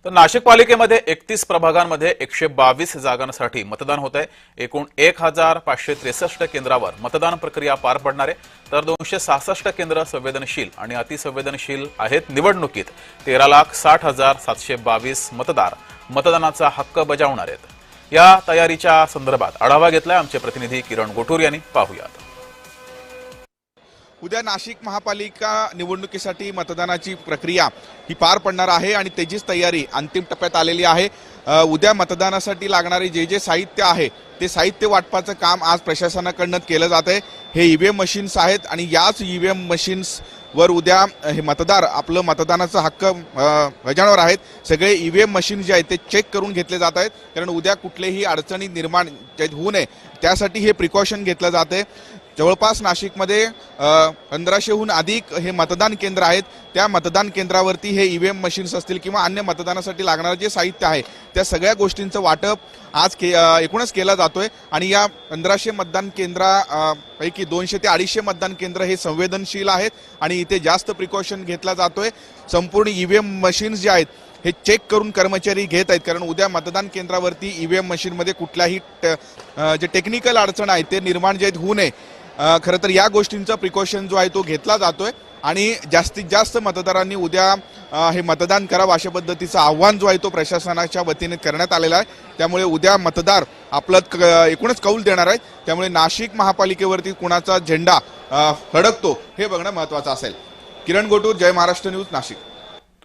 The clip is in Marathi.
तर नाशिक पालिकेमध्ये 31 प्रभागांमध्ये 122 जागांसाठी मतदान होत आहे। एकूण 1563 केंद्रावर मतदान प्रक्रिया पार पडणार आहे। तर 266 केंद्र संवेदनशील आणि अतिसंवेदनशील आहेत। निवडणुकीत 13,60,722 मतदार मतदानाचा हक्क बजावणार आहेत। या तयारीच्या संदर्भात आढावा घेतलाय आमचे प्रतिनिधी किरण गोटूर यांनी। पाहूयात। उद्या नाशिक महापालिका निवडणुकीसाठी मतदानाची प्रक्रिया ही पार पडणार आहे आणि त्याचीच तयारी अंतिम टप्प्यात आलेली आहे। उद्या मतदानासाठी लागणारे जे साहित्य आहे ते साहित्य वाटपाचं काम आज प्रशासनाकडून केलं जात आहे। हे ईव्हीएम मशीन्स आहेत आणि याच ईव्हीएम मशीन्स वर उद्या हे मतदार आपलं मतदानाचा हक्क बजावणार आहेत। सगळे ईव्हीएम मशीन जे आहेत ते चेक करून घेतले जात आहेत, कारण उद्या कुठलेही अडचणी निर्माण होऊ नये त्यासाठी हे प्रिकॉशन घेतलं जाते। जवळपास नाशिकमध्ये 1500हून अधिक हे मतदान केंद्र आहेत। त्या मतदान केंद्रावरती हे ईव्हीएम मशीन्स असतील किंवा अन्य मतदानासाठी लागणारे जे साहित्य आहे त्या सगळ्या गोष्टींचं वाटप आज एकूणच केलं जातोय आणि या 1500 मतदान केंद्रापैकी 200 ते 250 मतदान केंद्र हे संवेदनशील आहेत आणि इथे जास्त प्रिकॉशन घेतला जातोय। संपूर्ण ईव्हीएम मशीन्स जे आहेत हे चेक करून कर्मचारी घेत आहेत, कारण उद्या मतदान केंद्रावरती ईव्हीएम मशीनमध्ये कुठल्याही जे टेक्निकल अडचण आहे ते निर्माण जे होऊ नये। खरं तर या गोष्टींचा प्रिकॉशन जो आहे तो घेतला जातोय आणि जास्तीत जास्त मतदारांनी उद्या हे मतदान करावं अशा पद्धतीचं आव्हान जो आहे तो प्रशासनाच्या वतीने करण्यात आलेला आहे। त्यामुळे उद्या मतदार आपलं एकूणच कौल देणार आहेत। त्यामुळे नाशिक महापालिकेवरती कुणाचा झेंडा फडकतो हे बघणं महत्त्वाचं असेल। किरण गोटूर, जय महाराष्ट्र न्यूज, नाशिक।